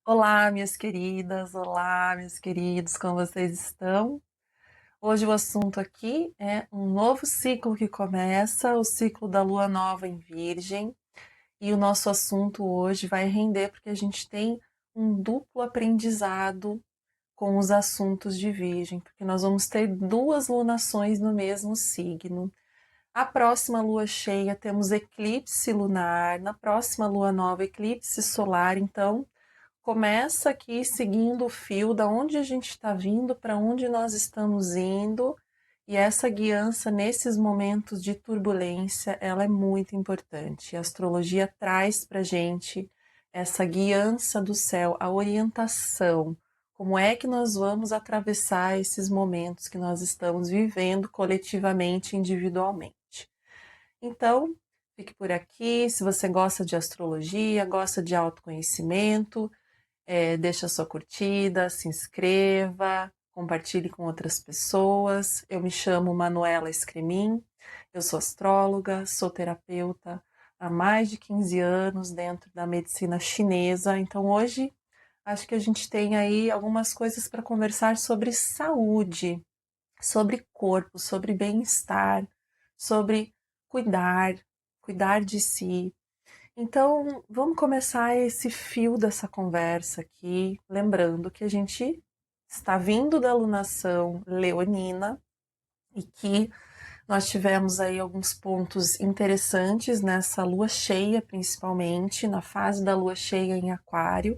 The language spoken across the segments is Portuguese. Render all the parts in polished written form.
Olá, minhas queridas, olá, meus queridos, como vocês estão? Hoje o assunto aqui é um novo ciclo que começa, o ciclo da lua nova em Virgem, e o nosso assunto hoje vai render porque a gente tem um duplo aprendizado com os assuntos de Virgem, porque nós vamos ter duas lunações no mesmo signo. A próxima lua cheia temos eclipse lunar, na próxima lua nova, eclipse solar, então começa aqui seguindo o fio da onde a gente está vindo, para onde nós estamos indo, e essa guiança nesses momentos de turbulência, ela é muito importante. A astrologia traz para gente essa guiança do céu, a orientação, como é que nós vamos atravessar esses momentos que nós estamos vivendo coletivamente, individualmente. Então, fique por aqui. Se você gosta de astrologia, gosta de autoconhecimento, deixa sua curtida, se inscreva, compartilhe com outras pessoas. Eu me chamo Manuela Escremin, eu sou astróloga, sou terapeuta há mais de 15 anos dentro da medicina chinesa. Então hoje acho que a gente tem aí algumas coisas para conversar sobre saúde, sobre corpo, sobre bem-estar, sobre cuidar, cuidar de si, então, vamos começar esse fio dessa conversa aqui, lembrando que a gente está vindo da alunação leonina e que nós tivemos aí alguns pontos interessantes nessa lua cheia, principalmente na fase da lua cheia em Aquário.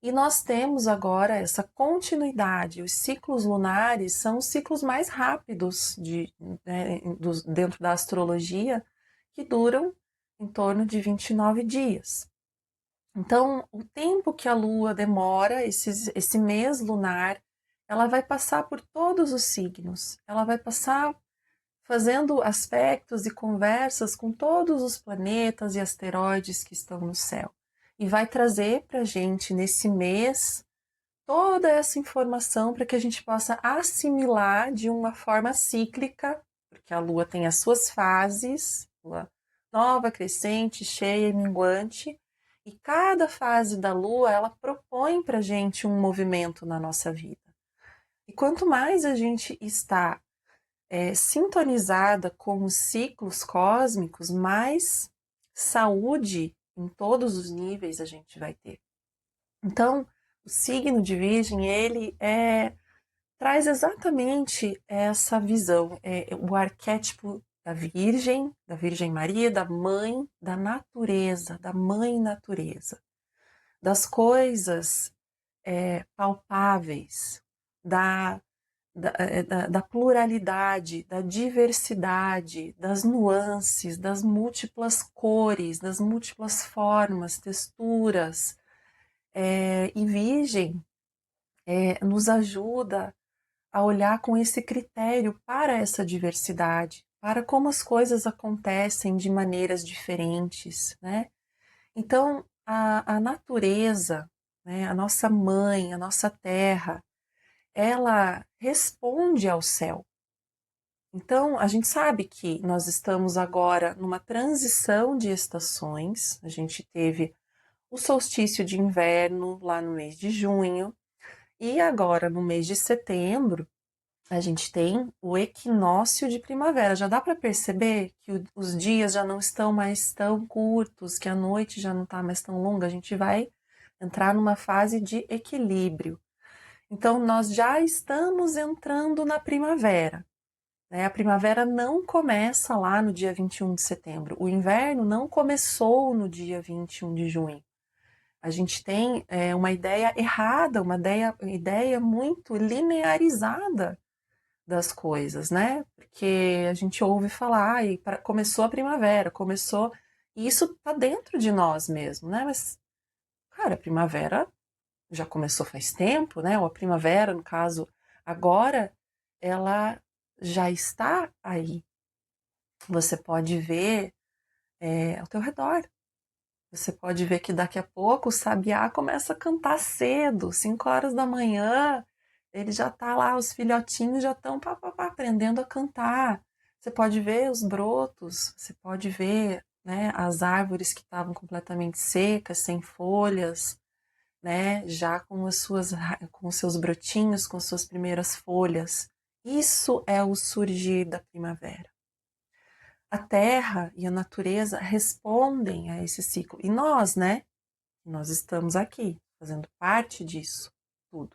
E nós temos agora essa continuidade. Os ciclos lunares são os ciclos mais rápidos dentro da astrologia, que duram em torno de 29 dias. Então, o tempo que a Lua demora, esse mês lunar, ela vai passar por todos os signos. Ela vai passar fazendo aspectos e conversas com todos os planetas e asteroides que estão no céu. E vai trazer para a gente, nesse mês, toda essa informação para que a gente possa assimilar de uma forma cíclica, porque a Lua tem as suas fases, Lua nova, crescente, cheia e minguante, e cada fase da Lua ela propõe para a gente um movimento na nossa vida. E quanto mais a gente está sintonizada com os ciclos cósmicos, mais saúde em todos os níveis a gente vai ter. Então, o signo de Virgem, ele traz exatamente essa visão, o arquétipo da Virgem Maria, da mãe da natureza, da mãe natureza, das coisas palpáveis, da pluralidade, da diversidade, das nuances, das múltiplas cores, das múltiplas formas, texturas. E Virgem nos ajuda a olhar com esse critério para essa diversidade, para como as coisas acontecem de maneiras diferentes, né? Então, a natureza, né, a nossa mãe, a nossa terra, ela responde ao céu. Então, a gente sabe que nós estamos agora numa transição de estações. A gente teve o solstício de inverno lá no mês de junho, e agora no mês de setembro a gente tem o equinócio de primavera. Já dá para perceber que os dias já não estão mais tão curtos, que a noite já não está mais tão longa. A gente vai entrar numa fase de equilíbrio. Então, nós já estamos entrando na primavera, né? A primavera não começa lá no dia 21 de setembro. O inverno não começou no dia 21 de junho. A gente tem uma ideia errada, uma ideia muito linearizada das coisas, né? Porque a gente ouve falar, começou a primavera, começou. E isso está dentro de nós mesmo, né? Mas, cara, a primavera já começou faz tempo, né? Ou a primavera, no caso, agora, ela já está aí. Você pode ver ao teu redor. Você pode ver que daqui a pouco o sabiá começa a cantar cedo, 5 horas da manhã, ele já está lá, os filhotinhos já estão aprendendo a cantar. Você pode ver os brotos, você pode ver, né, as árvores que estavam completamente secas, sem folhas, né? Já com com os seus brotinhos, com suas primeiras folhas. Isso é o surgir da primavera. A terra e a natureza respondem a esse ciclo. E nós, né? Nós estamos aqui, fazendo parte disso tudo.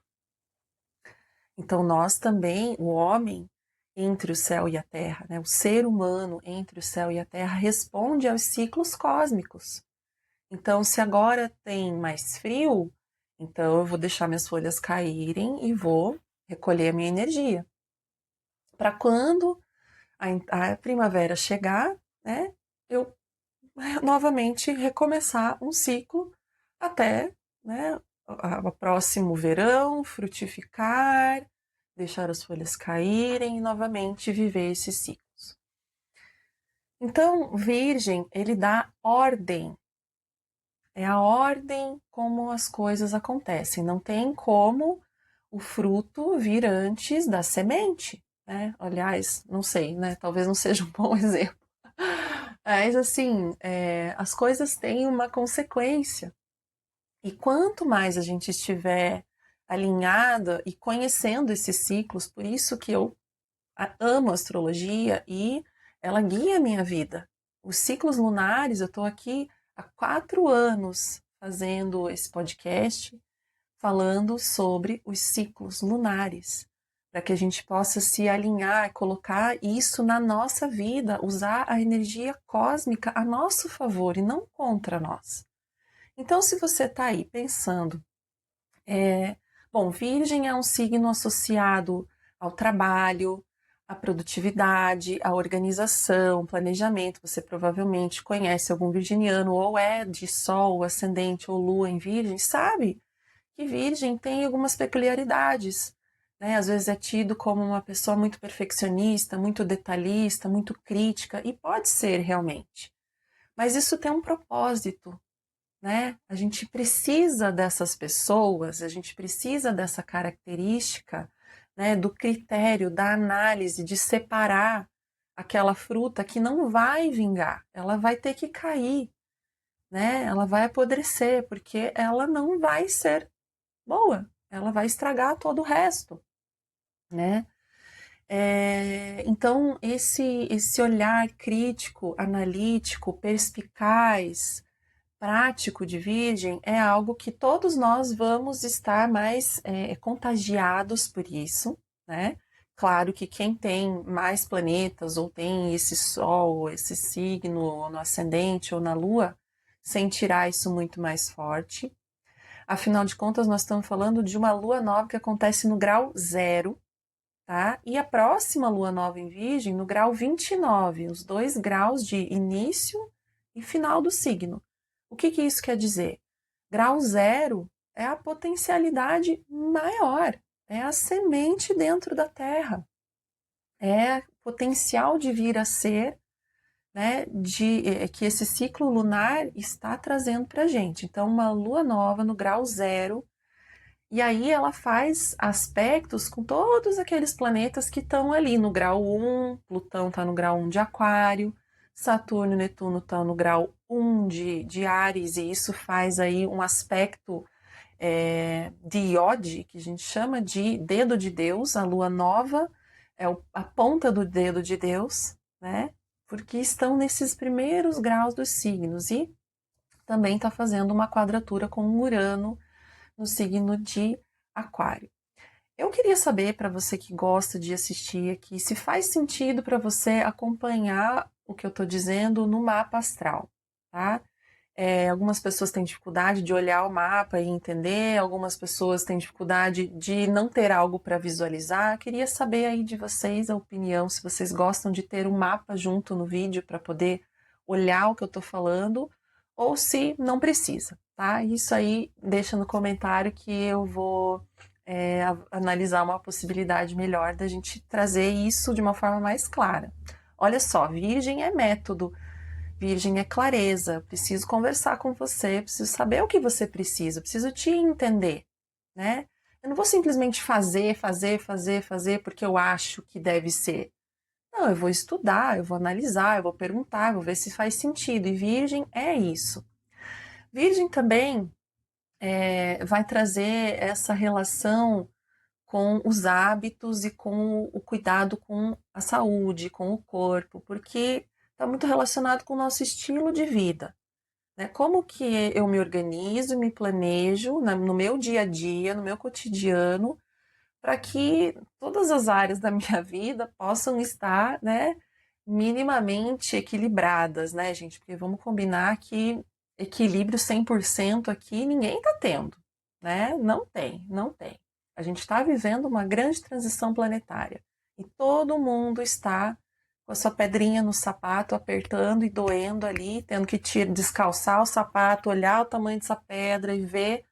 Então, nós também, o homem entre o céu e a terra, né? O ser humano entre o céu e a terra responde aos ciclos cósmicos. Então, se agora tem mais frio, então eu vou deixar minhas folhas caírem e vou recolher a minha energia. Para quando a primavera chegar, né, eu novamente recomeçar um ciclo até, né, o próximo verão, frutificar, deixar as folhas caírem e novamente viver esses ciclos. Então, Virgem, ele dá ordem. É a ordem como as coisas acontecem. Não tem como o fruto vir antes da semente, né? Aliás, não sei, né? Talvez não seja um bom exemplo. Mas assim, as coisas têm uma consequência. E quanto mais a gente estiver alinhada e conhecendo esses ciclos, por isso que eu amo a astrologia e ela guia a minha vida. Os ciclos lunares, eu estou aqui há 4 anos fazendo esse podcast, falando sobre os ciclos lunares, para que a gente possa se alinhar, colocar isso na nossa vida, usar a energia cósmica a nosso favor e não contra nós. Então, se você está aí pensando, bom, Virgem é um signo associado ao trabalho, à produtividade, à organização, planejamento. Você provavelmente conhece algum virginiano, ou é de Sol, ascendente ou Lua em Virgem, sabe que Virgem tem algumas peculiaridades. Né? Às vezes é tido como uma pessoa muito perfeccionista, muito detalhista, muito crítica, e pode ser realmente. Mas isso tem um propósito, né? A gente precisa dessas pessoas, a gente precisa dessa característica, né, do critério, da análise, de separar aquela fruta que não vai vingar, ela vai ter que cair, né? Ela vai apodrecer, porque ela não vai ser boa, ela vai estragar todo o resto, né? Então, esse olhar crítico, analítico, perspicaz, prático de Virgem é algo que todos nós vamos estar mais contagiados por isso, né? Claro que quem tem mais planetas ou tem esse Sol, esse signo no ascendente ou na Lua, sentirá isso muito mais forte. Afinal de contas, nós estamos falando de uma Lua nova que acontece no grau 0, tá? E a próxima Lua nova em Virgem no grau 29, os 2 graus de início e final do signo. O que isso quer dizer? Grau 0 é a potencialidade maior, é a semente dentro da Terra, é o potencial de vir a ser, né, que esse ciclo lunar está trazendo para a gente. Então, uma lua nova no grau 0, e aí ela faz aspectos com todos aqueles planetas que estão ali no grau 1, Plutão está no grau 1 de Aquário, Saturno e Netuno estão no grau 1 de Áries, e isso faz aí um aspecto de Iode, que a gente chama de dedo de Deus. A lua nova é a ponta do dedo de Deus, né? Porque estão nesses primeiros graus dos signos, e também está fazendo uma quadratura com Urano no signo de Aquário. Eu queria saber, para você que gosta de assistir aqui, se faz sentido para você acompanhar o que eu estou dizendo no mapa astral, tá? Algumas pessoas têm dificuldade de olhar o mapa e entender, algumas pessoas têm dificuldade de não ter algo para visualizar. Queria saber aí de vocês a opinião, se vocês gostam de ter um mapa junto no vídeo para poder olhar o que eu estou falando, ou se não precisa, tá? Isso aí deixa no comentário que eu vou analisar uma possibilidade melhor da gente trazer isso de uma forma mais clara. Olha só, Virgem é método, Virgem é clareza, preciso conversar com você, preciso saber o que você precisa, preciso te entender, né? Eu não vou simplesmente fazer porque eu acho que deve ser. Não, eu vou estudar, eu vou analisar, eu vou perguntar, eu vou ver se faz sentido. E Virgem é isso. Virgem também vai trazer essa relação com os hábitos e com o cuidado com a saúde, com o corpo, porque está muito relacionado com o nosso estilo de vida, né? Como que eu me organizo, me planejo no meu dia a dia, no meu cotidiano, para que todas as áreas da minha vida possam estar, né, minimamente equilibradas, né, gente? Porque vamos combinar que equilíbrio 100% aqui ninguém está tendo, né? Não tem, não tem. A gente está vivendo uma grande transição planetária e todo mundo está com a sua pedrinha no sapato, apertando e doendo ali, tendo que descalçar o sapato, olhar o tamanho dessa pedra e ver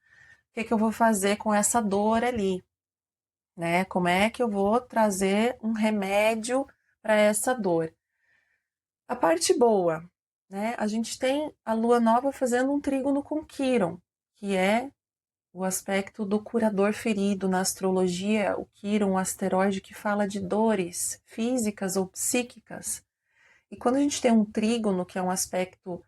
o que eu vou fazer com essa dor ali, né? Como é que eu vou trazer um remédio para essa dor? A parte boa, né? A gente tem a lua nova fazendo um trígono com Quiron, que é o aspecto do curador ferido na astrologia, o Quiron, um asteroide que fala de dores físicas ou psíquicas. E quando a gente tem um trígono, que é um aspecto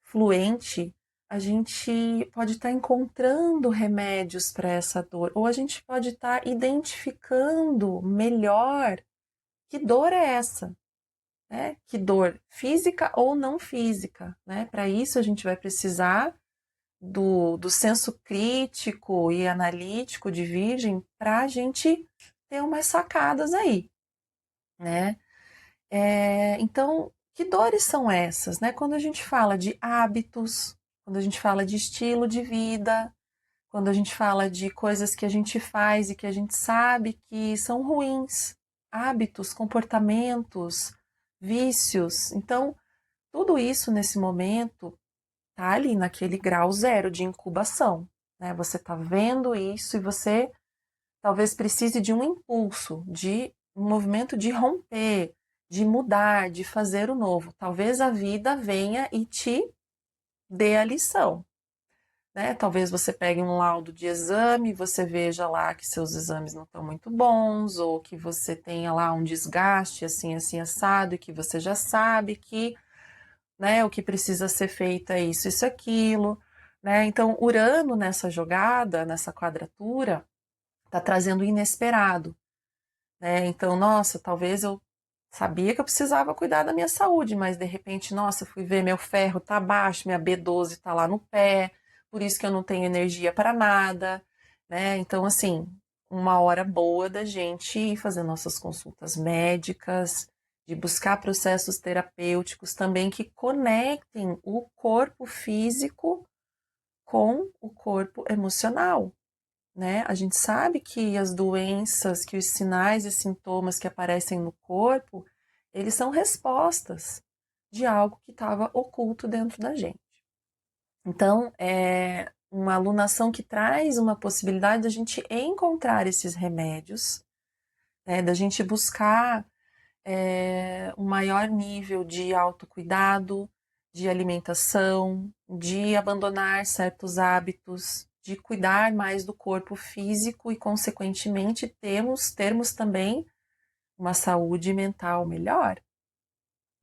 fluente, a gente pode estar encontrando remédios para essa dor, ou a gente pode estar identificando melhor que dor é essa, né? Que dor física ou não física, né? Para isso a gente vai precisar do senso crítico e analítico de Virgem para a gente ter umas sacadas aí, né? Então, que dores são essas, né? Quando a gente fala de hábitos, quando a gente fala de estilo de vida, quando a gente fala de coisas que a gente faz e que a gente sabe que são ruins, hábitos, comportamentos, vícios. Então, tudo isso nesse momento tá ali naquele grau zero de incubação, né? Você tá vendo isso e você talvez precise de um impulso, de um movimento de romper, de mudar, de fazer o novo. Talvez a vida venha e te dê a lição, né? Talvez você pegue um laudo de exame, você veja lá que seus exames não estão muito bons, ou que você tenha lá um desgaste assim, assim, assado, e que você já sabe que, né, o que precisa ser feito é isso, aquilo, né? Então, Urano nessa jogada, nessa quadratura, está trazendo o inesperado, né? Então, nossa, talvez eu sabia que eu precisava cuidar da minha saúde, mas de repente, nossa, fui ver meu ferro tá baixo, minha B12 tá lá no pé, por isso que eu não tenho energia para nada, né? Então, assim, uma hora boa da gente ir fazer nossas consultas médicas, de buscar processos terapêuticos também que conectem o corpo físico com o corpo emocional, né? A gente sabe que as doenças, que os sinais e sintomas que aparecem no corpo, eles são respostas de algo que estava oculto dentro da gente. Então, é uma alunação que traz uma possibilidade da gente encontrar esses remédios, né? Da gente buscar um maior nível de autocuidado, de alimentação, de abandonar certos hábitos, de cuidar mais do corpo físico e, consequentemente, termos também uma saúde mental melhor,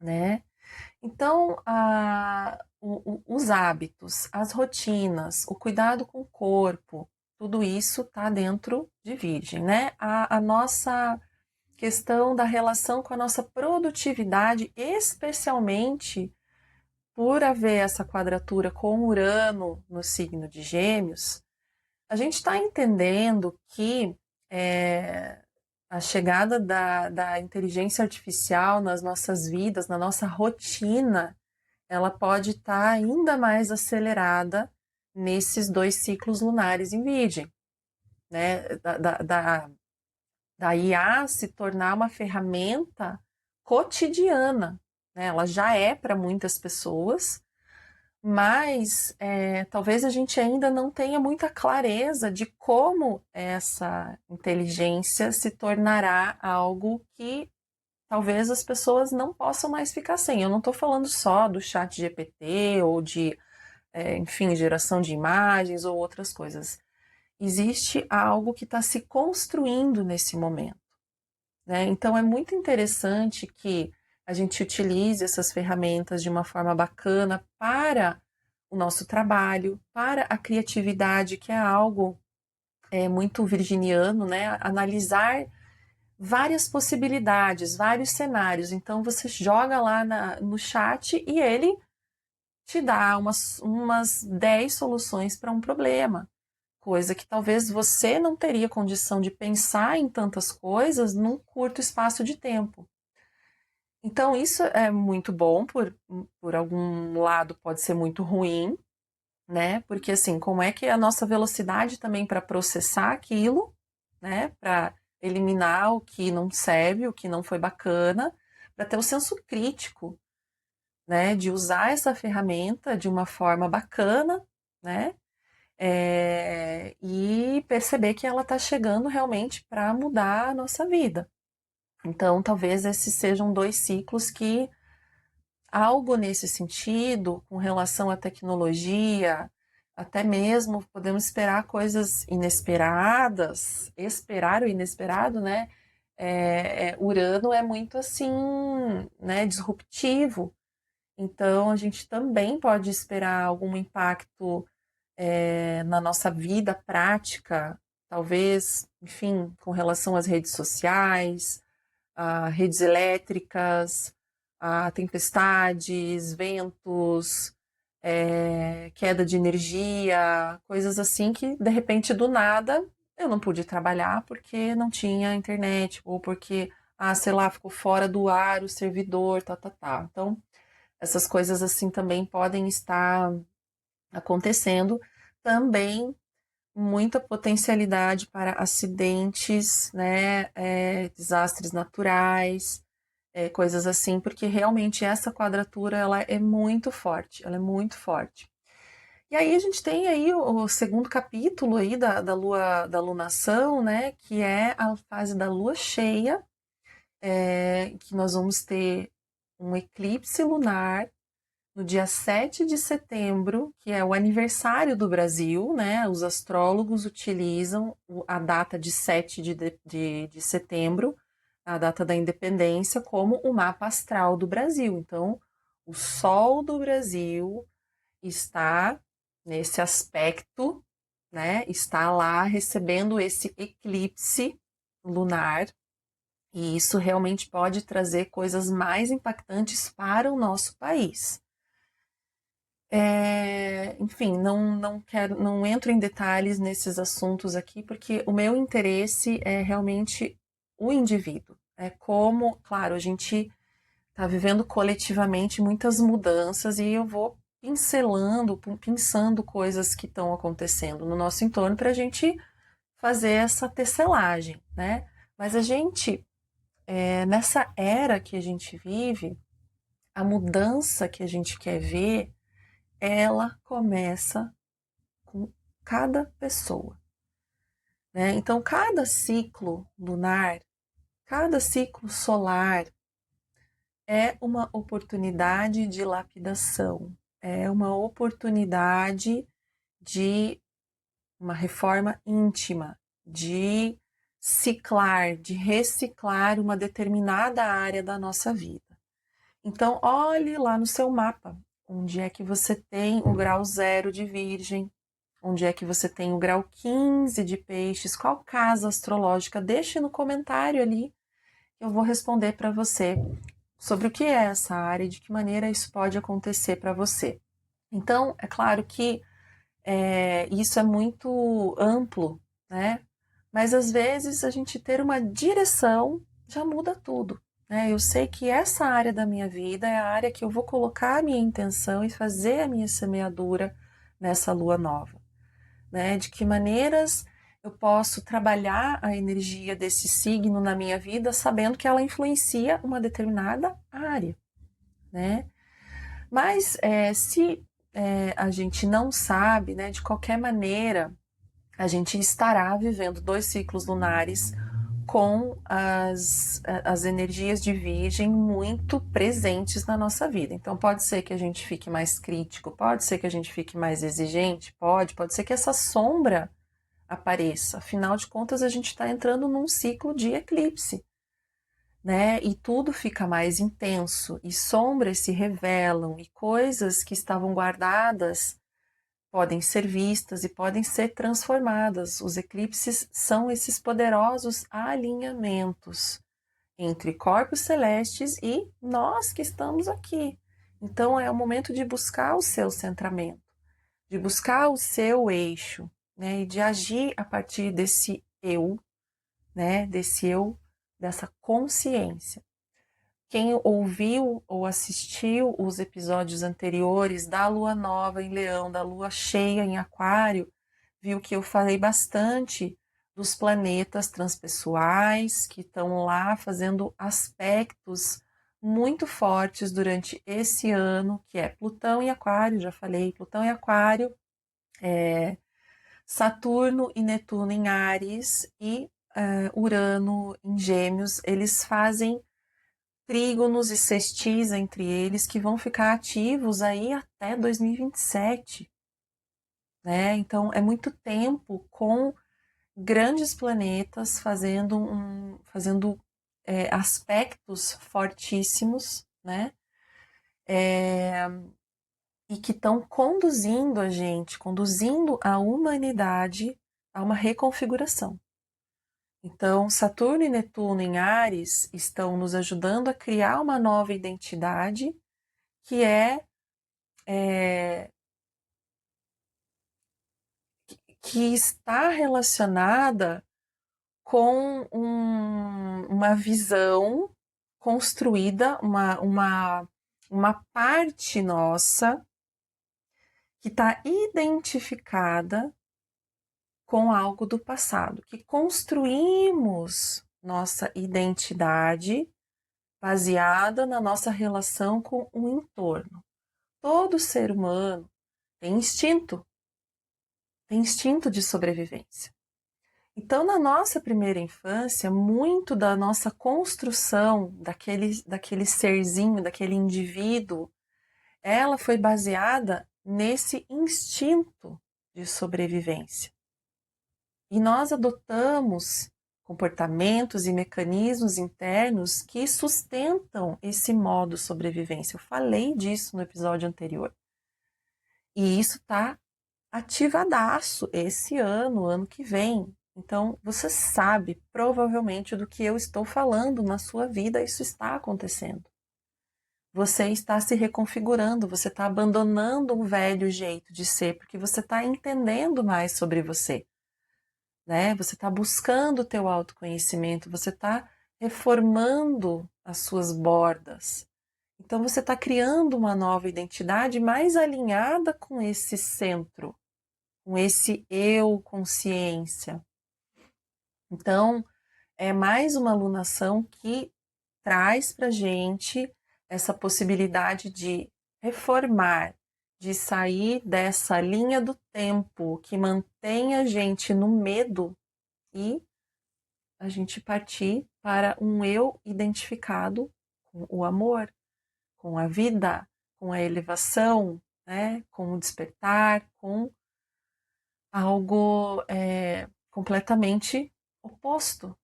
né? Então, os hábitos, as rotinas, o cuidado com o corpo, tudo isso está dentro de Virgem, né? A nossa questão da relação com a nossa produtividade, especialmente por haver essa quadratura com Urano no signo de Gêmeos, a gente está entendendo que a chegada da inteligência artificial nas nossas vidas, na nossa rotina, ela pode estar ainda mais acelerada nesses 2 ciclos lunares em Virgem, né? Da IA se tornar uma ferramenta cotidiana, né? Ela já é para muitas pessoas, mas talvez a gente ainda não tenha muita clareza de como essa inteligência se tornará algo que talvez as pessoas não possam mais ficar sem. Eu não estou falando só do chat GPT ou de, enfim, geração de imagens ou outras coisas. Existe algo que está se construindo nesse momento, né? Então é muito interessante que a gente utilize essas ferramentas de uma forma bacana para o nosso trabalho, para a criatividade, que é algo muito virginiano, né? Analisar várias possibilidades, vários cenários. Então você joga lá no chat e ele te dá umas 10 soluções para um problema. Coisa que talvez você não teria condição de pensar em tantas coisas num curto espaço de tempo. Então, isso é muito bom, por algum lado pode ser muito ruim, né? Porque assim, como é que é a nossa velocidade também para processar aquilo, né? Para eliminar o que não serve, o que não foi bacana, para ter o senso crítico, né? De usar essa ferramenta de uma forma bacana, né? E perceber que ela está chegando realmente para mudar a nossa vida. Então, talvez esses sejam 2 ciclos que algo nesse sentido, com relação à tecnologia, até mesmo podemos esperar coisas inesperadas, esperar o inesperado, né? Urano é muito assim, né, disruptivo. Então, a gente também pode esperar algum impacto na nossa vida prática, talvez, enfim, com relação às redes sociais, a redes elétricas, a tempestades, ventos, queda de energia, coisas assim que de repente do nada eu não pude trabalhar porque não tinha internet ou porque, sei lá, ficou fora do ar o servidor, tá, tá, tá. Então, essas coisas assim também podem estar acontecendo. Também muita potencialidade para acidentes, né, desastres naturais, coisas assim, porque realmente essa quadratura ela é muito forte, ela é muito forte. E aí a gente tem aí o segundo capítulo aí da lua, da lunação, né, que é a fase da lua cheia, que nós vamos ter um eclipse lunar no dia 7 de setembro, que é o aniversário do Brasil, né? Os astrólogos utilizam a data de 7 de setembro, a data da independência, como o mapa astral do Brasil. Então, o Sol do Brasil está nesse aspecto, né? Está lá recebendo esse eclipse lunar. E isso realmente pode trazer coisas mais impactantes para o nosso país. Enfim, não quero, não entro em detalhes nesses assuntos aqui, porque o meu interesse é realmente o indivíduo. É como, claro, a gente está vivendo coletivamente muitas mudanças e eu vou pensando coisas que estão acontecendo no nosso entorno para a gente fazer essa tecelagem, né? Mas a gente, nessa era que a gente vive, a mudança que a gente quer ver ela começa com cada pessoa, né? Então, cada ciclo lunar, cada ciclo solar é uma oportunidade de lapidação, é uma oportunidade de uma reforma íntima, de ciclar, de reciclar uma determinada área da nossa vida. Então, olhe lá no seu mapa, onde é que você tem o grau 0 de Virgem, onde é que você tem o grau 15 de Peixes, qual casa astrológica, deixe no comentário ali, que eu vou responder para você sobre o que é essa área e de que maneira isso pode acontecer para você. Então, é claro que isso é muito amplo, né? Mas às vezes a gente ter uma direção já muda tudo. Né? Eu sei que essa área da minha vida é a área que eu vou colocar a minha intenção e fazer a minha semeadura nessa lua nova. Né? De que maneiras eu posso trabalhar a energia desse signo na minha vida, sabendo que ela influencia uma determinada área. Né? Mas se a gente não sabe, né, de qualquer maneira, a gente estará vivendo 2 ciclos lunares com as energias de Virgem muito presentes na nossa vida. Então, pode ser que a gente fique mais crítico, pode ser que a gente fique mais exigente, pode ser que essa sombra apareça. Afinal de contas, a gente está entrando num ciclo de eclipse, né? E tudo fica mais intenso, e sombras se revelam, e coisas que estavam guardadas podem ser vistas e podem ser transformadas. Os eclipses são esses poderosos alinhamentos entre corpos celestes e nós que estamos aqui. Então é o momento de buscar o seu centramento, de buscar o seu eixo, né, e de agir a partir desse eu, né, dessa consciência. Quem ouviu ou assistiu os episódios anteriores da Lua Nova em Leão, da Lua Cheia em Aquário, viu que eu falei bastante dos planetas transpessoais que estão lá fazendo aspectos muito fortes durante esse ano, que é Plutão em Aquário, já falei, Plutão em Aquário, Saturno e Netuno em Áries e Urano em Gêmeos. Eles fazem trígonos e sextis entre eles que vão ficar ativos aí até 2027, né? Então é muito tempo com grandes planetas fazendo aspectos fortíssimos, né? E que estão conduzindo a gente, conduzindo a humanidade a uma reconfiguração. Então, Saturno e Netuno em Áries estão nos ajudando a criar uma nova identidade que que está relacionada com uma visão construída, uma parte nossa que está identificada com algo do passado, que construímos nossa identidade baseada na nossa relação com o entorno. Todo ser humano tem instinto de sobrevivência. Então, na nossa primeira infância, muito da nossa construção daquele serzinho, daquele indivíduo, ela foi baseada nesse instinto de sobrevivência. E nós adotamos comportamentos e mecanismos internos que sustentam esse modo sobrevivência. Eu falei disso no episódio anterior. E isso está ativadaço esse ano que vem. Então, você sabe provavelmente do que eu estou falando na sua vida, isso está acontecendo. Você está se reconfigurando, você está abandonando um velho jeito de ser, porque você está entendendo mais sobre você, né? Você está buscando o teu autoconhecimento, você está reformando as suas bordas. Então, você está criando uma nova identidade mais alinhada com esse centro, com esse eu consciência. Então, é mais uma alunação que traz para a gente essa possibilidade de reformar, de sair dessa linha do tempo que mantém a gente no medo e a gente partir para um eu identificado com o amor, com a vida, com a elevação, né? Com o despertar, com algo completamente oposto.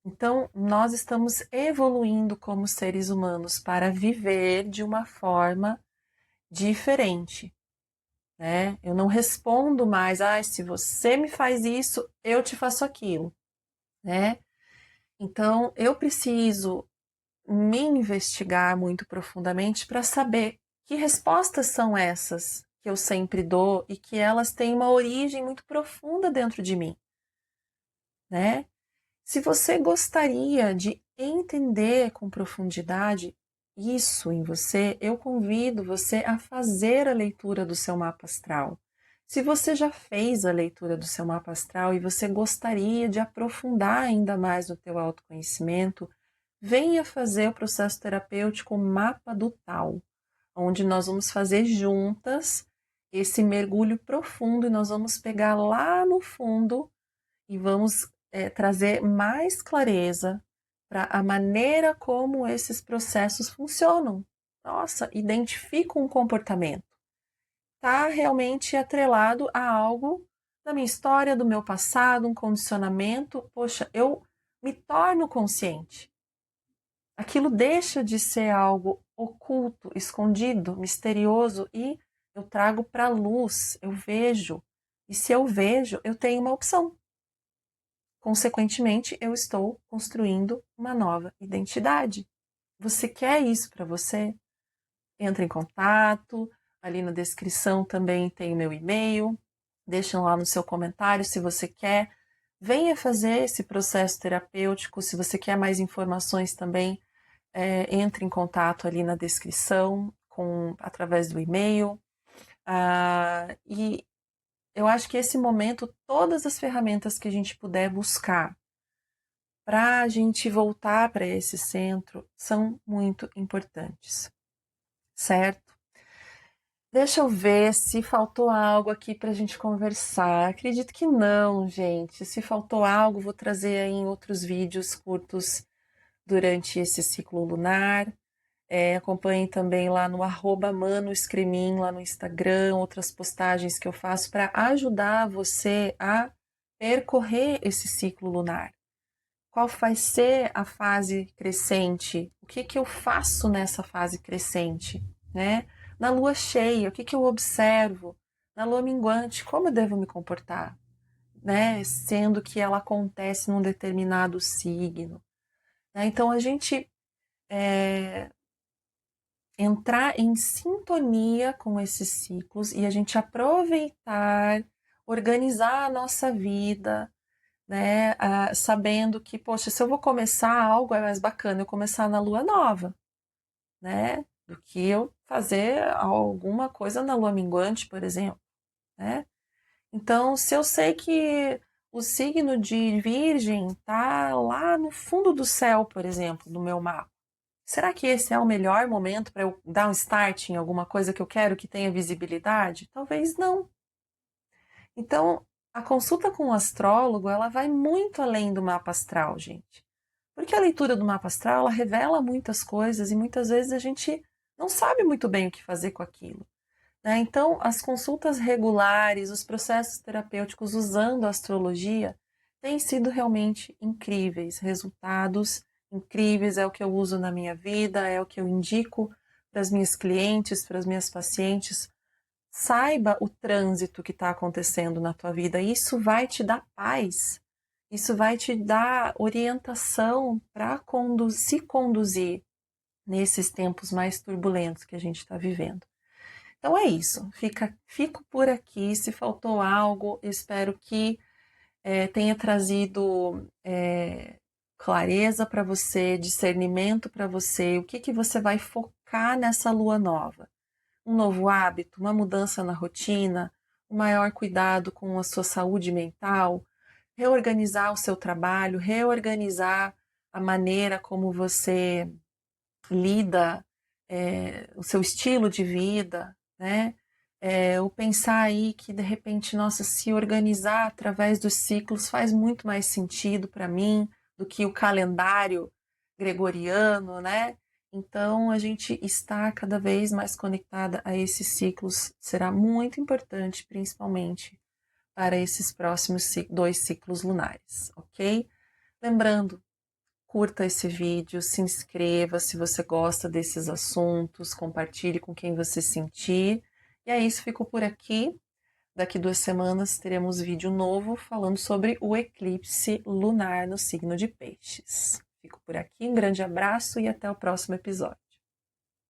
Então, nós estamos evoluindo como seres humanos para viver de uma forma diferente, né? Eu não respondo mais, se você me faz isso, eu te faço aquilo, né? Então, eu preciso me investigar muito profundamente para saber que respostas são essas que eu sempre dou e que elas têm uma origem muito profunda dentro de mim, né? Se você gostaria de entender com profundidade isso em você, eu convido você a fazer a leitura do seu mapa astral. Se você já fez a leitura do seu mapa astral e você gostaria de aprofundar ainda mais no teu autoconhecimento, venha fazer o processo terapêutico Mapa do Tal, onde nós vamos fazer juntas esse mergulho profundo e nós vamos pegar lá no fundo e vamos trazer mais clareza para a maneira como esses processos funcionam. Nossa, identifica um comportamento. Está realmente atrelado a algo da minha história, do meu passado, um condicionamento. Poxa, eu me torno consciente. Aquilo deixa de ser algo oculto, escondido, misterioso e eu trago para a luz, eu vejo. E se eu vejo, eu tenho uma opção. Consequentemente, eu estou construindo uma nova identidade. Você quer isso para você? Entra em contato, ali na descrição também tem o meu e-mail, deixa lá no seu comentário se você quer. Venha fazer esse processo terapêutico, se você quer mais informações também, entre em contato ali na descrição, através do e-mail. E eu acho que esse momento, todas as ferramentas que a gente puder buscar para a gente voltar para esse centro são muito importantes, certo? Deixa eu ver se faltou algo aqui para a gente conversar. Acredito que não, gente. Se faltou algo, vou trazer aí em outros vídeos curtos durante esse ciclo lunar. Acompanhe também lá no @manoescremin, lá no Instagram, outras postagens que eu faço para ajudar você a percorrer esse ciclo lunar. Qual vai ser a fase crescente? O que eu faço nessa fase crescente, né? Na lua cheia, o que eu observo? Na lua minguante, como eu devo me comportar, né? Sendo que ela acontece num determinado signo, né? Então a gente entrar em sintonia com esses ciclos e a gente aproveitar, organizar a nossa vida, né? Sabendo que, poxa, se eu vou começar algo, é mais bacana eu começar na lua nova, né? Do que eu fazer alguma coisa na lua minguante, por exemplo, né? Então, se eu sei que o signo de Virgem tá lá no fundo do céu, por exemplo, no meu mapa, será que esse é o melhor momento para eu dar um start em alguma coisa que eu quero que tenha visibilidade? Talvez não. Então, a consulta com o astrólogo, ela vai muito além do mapa astral, gente. Porque a leitura do mapa astral, ela revela muitas coisas e muitas vezes a gente não sabe muito bem o que fazer com aquilo, né? Então, as consultas regulares, os processos terapêuticos usando a astrologia têm sido realmente incríveis, resultados incríveis, é o que eu uso na minha vida, é o que eu indico para as minhas clientes, para as minhas pacientes. Saiba o trânsito que está acontecendo na tua vida, isso vai te dar paz, isso vai te dar orientação para se conduzir nesses tempos mais turbulentos que a gente está vivendo. Então é isso, fico por aqui. Se faltou algo, espero que tenha trazido clareza para você, discernimento para você, o que você vai focar nessa lua nova. Um novo hábito, uma mudança na rotina, um maior cuidado com a sua saúde mental, reorganizar o seu trabalho, reorganizar a maneira como você lida, o seu estilo de vida, né? O pensar aí que de repente, nossa, se organizar através dos ciclos faz muito mais sentido para mim do que o calendário gregoriano, né? Então, a gente está cada vez mais conectada a esses ciclos, será muito importante, principalmente para esses próximos 2 ciclos lunares, ok? Lembrando, curta esse vídeo, se inscreva se você gosta desses assuntos, compartilhe com quem você sentir. E é isso, fico por aqui. Daqui 2 semanas teremos vídeo novo falando sobre o eclipse lunar no signo de Peixes. Fico por aqui, um grande abraço e até o próximo episódio.